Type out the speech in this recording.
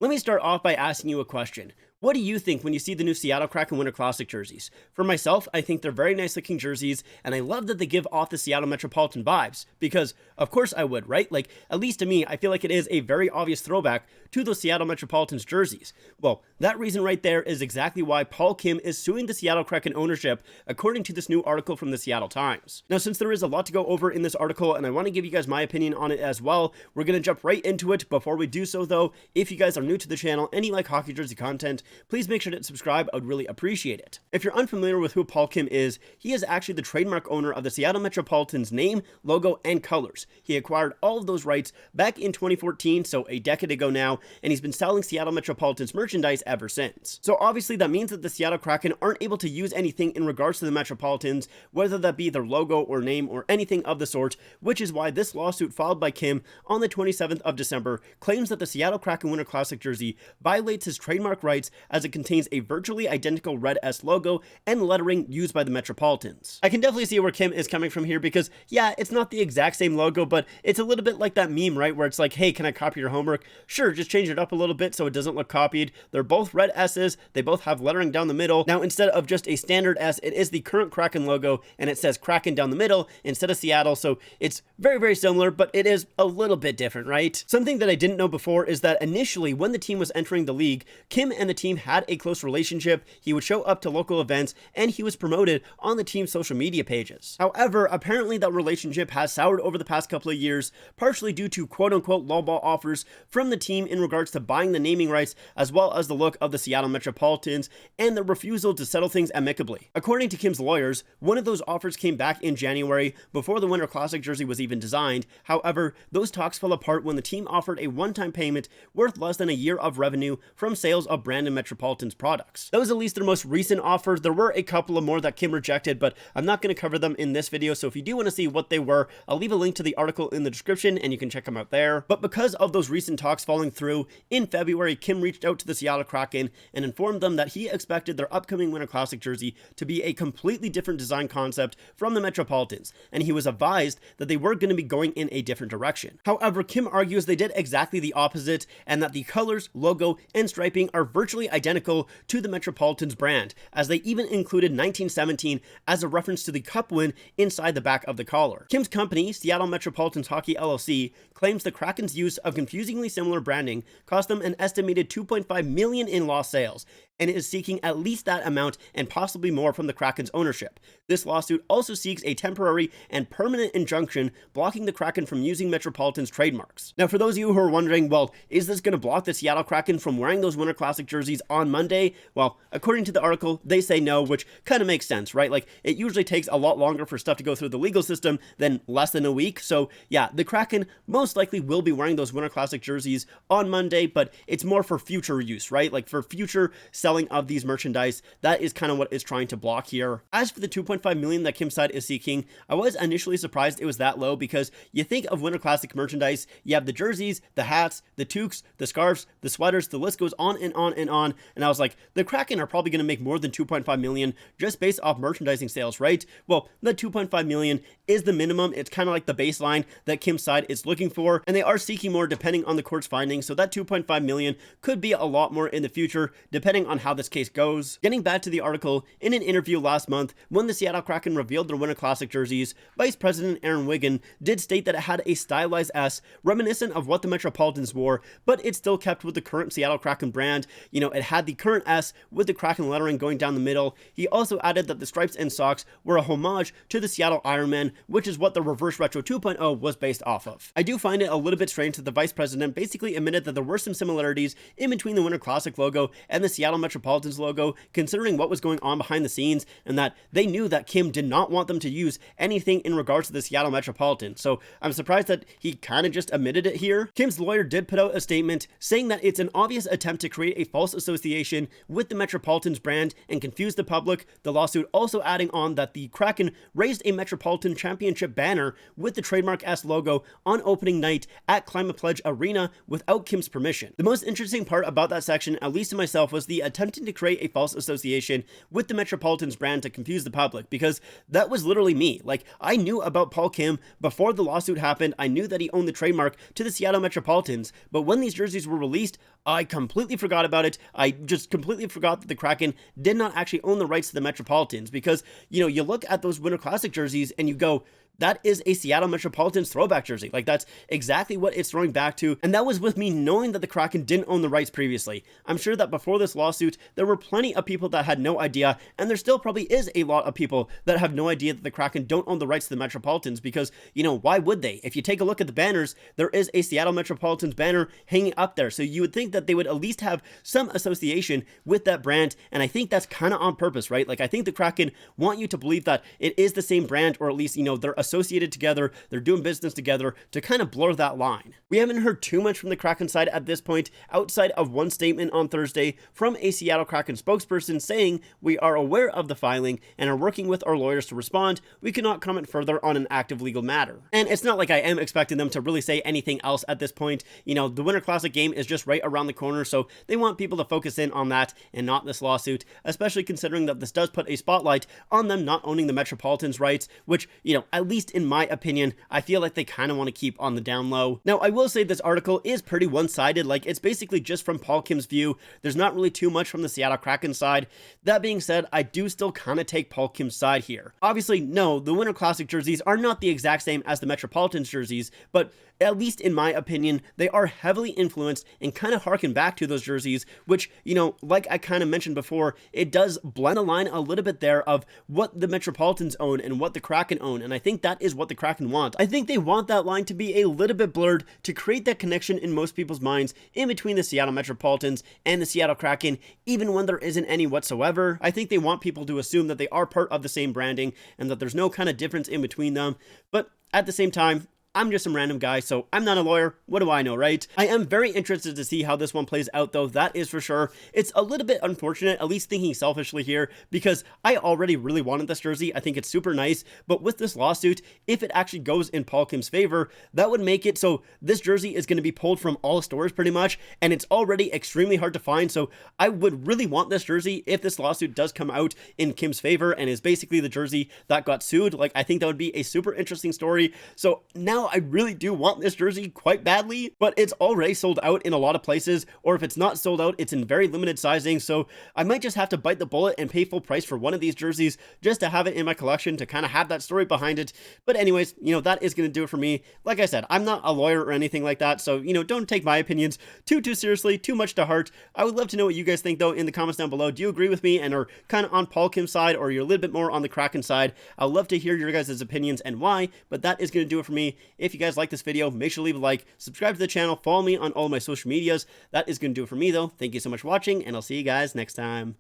Let me start off by asking you a question. What do you think when you see the new Seattle Kraken Winter Classic jerseys? For myself, I think they're very nice looking jerseys, and I love that they give off the Seattle Metropolitan vibes, because of course I would, right? Like, at least to me, I feel like it is a very obvious throwback to those Seattle Metropolitans jerseys. Well, that reason right there is exactly why Paul Kim is suing the Seattle Kraken ownership, according to this new article from the Seattle Times. Now, since there is a lot to go over in this article, and I want to give you guys my opinion on it as well, we're going to jump right into it. Before we do so though, if you guys are new to the channel and you like hockey jersey content, please make sure to subscribe. I would really appreciate it. If you're unfamiliar with who Paul Kim is, he is actually the trademark owner of the Seattle Metropolitans name, logo, and colors. He acquired all of those rights back in 2014, so a decade ago now, and he's been selling Seattle Metropolitans merchandise ever since. So obviously that means that the Seattle Kraken aren't able to use anything in regards to the Metropolitans, whether that be their logo or name or anything of the sort, which is why this lawsuit filed by Kim on the 27th of December claims that the Seattle Kraken Winter Classic jersey violates his trademark rights as it contains a virtually identical red S logo and lettering used by the Metropolitans. I can definitely see where Kim is coming from here because, yeah, it's not the exact same logo, but it's a little bit like that meme, right, where it's like, hey, can I copy your homework? Sure, just change it up a little bit so it doesn't look copied. They're both red S's, they both have lettering down the middle. Now, instead of just a standard S, it is the current Kraken logo, and it says Kraken down the middle instead of Seattle, so it's very, very similar, but it is a little bit different, right? Something that I didn't know before is that initially, when the team was entering the league, Kim and the team had a close relationship. He would show up to local events, and he was promoted on the team's social media pages. However, apparently that relationship has soured over the past couple of years, partially due to quote-unquote lowball offers from the team in regards to buying the naming rights, as well as the look of the Seattle Metropolitans, and the refusal to settle things amicably. According to Kim's lawyers, one of those offers came back in January, before the Winter Classic jersey was even designed. However, those talks fell apart when the team offered a one-time payment worth less than a year of revenue from sales of Brandon Metropolitans products. That was at least their most recent offer. There were a couple of more that Kim rejected, but I'm not going to cover them in this video, so if you do want to see what they were, I'll leave a link to the article in the description and you can check them out there. But because of those recent talks falling through, in February, Kim reached out to the Seattle Kraken and informed them that he expected their upcoming Winter Classic jersey to be a completely different design concept from the Metropolitans, and he was advised that they were going to be going in a different direction. However, Kim argues they did exactly the opposite, and that the colors, logo, and striping are virtually identical to the Metropolitans brand, as they even included 1917 as a reference to the cup win inside the back of the collar. Kim's company, Seattle Metropolitans Hockey LLC, claims the Kraken's use of confusingly similar branding cost them an estimated $2.5 million in lost sales, and is seeking at least that amount and possibly more from the Kraken's ownership. This lawsuit also seeks a temporary and permanent injunction blocking the Kraken from using Metropolitan's trademarks. Now, for those of you who are wondering, well, is this going to block the Seattle Kraken from wearing those Winter Classic jerseys on Monday? Well, according to the article, they say no, which kind of makes sense, right? Like, it usually takes a lot longer for stuff to go through the legal system than less than a week. So yeah, the Kraken most likely will be wearing those Winter Classic jerseys on Monday, but it's more for future use, right? Like for future selling of these merchandise. That is kind of what it's trying to block here. As for the $2.5 million that Kim's side is seeking, I was initially surprised it was that low, because you think of Winter Classic merchandise, you have the jerseys, the hats, the toques, the scarves, the sweaters, the list goes on and on and on, and I was like, the Kraken are probably going to make more than $2.5 million just based off merchandising sales, right? Well, the $2.5 million is the minimum. It's kind of like the baseline that Kim's side is looking for, and they are seeking more depending on the court's findings, so that $2.5 million could be a lot more in the future depending on how this case goes. Getting back to the article, in an interview last month when the Seattle Kraken revealed their Winter Classic jerseys, Vice President Aaron Wigan did state that it had a stylized S reminiscent of what the Metropolitans wore, but it still kept with the current Seattle Kraken brand. You know, it had the current S with the Kraken lettering going down the middle. He also added that the stripes and socks were a homage to the Seattle Ironman, which is what the Reverse Retro 2.0 was based off of. I do find it a little bit strange that the Vice President basically admitted that there were some similarities in between the Winter Classic logo and the Seattle Metropolitans logo, considering what was going on behind the scenes, and that they knew that Kim did not want them to use anything in regards to the Seattle Metropolitans. So I'm surprised that he kind of just admitted it here. Kim's lawyer did put out a statement saying that it's an obvious attempt to create a false association with the Metropolitans brand and confuse the public. The lawsuit also adding on that the Kraken raised a Metropolitan Championship banner with the trademark S logo on opening night at Climate Pledge Arena without Kim's permission. The most interesting part about that section, at least to myself, was the attempting to create a false association with the Metropolitans brand to confuse the public, because that was literally me. Like, I knew about Paul Kim before the lawsuit happened. I knew that he owned the trademark to the Seattle Metropolitans, but when these jerseys were released, I completely forgot about it. I just completely forgot that the Kraken did not actually own the rights to the Metropolitans, because, you know, you look at those Winter Classic jerseys and you go, that is a Seattle Metropolitans throwback jersey. Like, that's exactly what it's throwing back to. And that was with me knowing that the Kraken didn't own the rights previously. I'm sure that before this lawsuit, there were plenty of people that had no idea. And there still probably is a lot of people that have no idea that the Kraken don't own the rights to the Metropolitans, because, you know, why would they? If you take a look at the banners, there is a Seattle Metropolitans banner hanging up there. So you would think that they would at least have some association with that brand. And I think that's kind of on purpose, right? Like, I think the Kraken want you to believe that it is the same brand, or at least, you know, they're associated together, they're doing business together, to kind of blur that line. We haven't heard too much from the Kraken side at this point, outside of one statement on Thursday from a Seattle Kraken spokesperson saying, "We are aware of the filing and are working with our lawyers to respond. We cannot comment further on an active legal matter." And it's not like I am expecting them to really say anything else at this point. You know, the Winter Classic game is just right around the corner, so they want people to focus in on that and not this lawsuit, especially considering that this does put a spotlight on them not owning the Metropolitans rights, which, you know, at least in my opinion, I feel like they kind of want to keep on the down low. Now, I will say this article is pretty one-sided. Like, it's basically just from Paul Kim's view. There's not really too much from the Seattle Kraken side. That being said, I do still kind of take Paul Kim's side here. Obviously, no, the Winter Classic jerseys are not the exact same as the Metropolitans jerseys, but at least in my opinion, they are heavily influenced and kind of harken back to those jerseys, which, you know, like I kind of mentioned before, it does blend a line a little bit there of what the Metropolitans own and what the Kraken own, and I think that is what the Kraken want. I think they want that line to be a little bit blurred to create that connection in most people's minds in between the Seattle Metropolitans and the Seattle Kraken, even when there isn't any whatsoever. I think they want people to assume that they are part of the same branding and that there's no kind of difference in between them, but at the same time, I'm just some random guy, so I'm not a lawyer. What do I know, right? I am very interested to see how this one plays out, though, that is for sure. It's a little bit unfortunate, at least thinking selfishly here, because I already really wanted this jersey. I think it's super nice, but with this lawsuit, if it actually goes in Paul Kim's favor, that would make it so this jersey is going to be pulled from all stores pretty much, and it's already extremely hard to find, so I would really want this jersey if this lawsuit does come out in Kim's favor and is basically the jersey that got sued. Like, I think that would be a super interesting story. So now I really do want this jersey quite badly, but it's already sold out in a lot of places, or if it's not sold out, it's in very limited sizing, so I might just have to bite the bullet and pay full price for one of these jerseys just to have it in my collection to kind of have that story behind it. But anyways, you know, that is going to do it for me. Like I said, I'm not a lawyer or anything like that, so, you know, don't take my opinions too seriously, too much to heart. I would love to know what you guys think, though, in the comments down below. Do you agree with me and are kind of on Paul Kim's side, or you're a little bit more on the Kraken side? I'd love to hear your guys' opinions and why, but that is going to do it for me. If you guys like this video, make sure to leave a like, subscribe to the channel, follow me on all my social medias. That is going to do it for me, though. Thank you so much for watching, and I'll see you guys next time.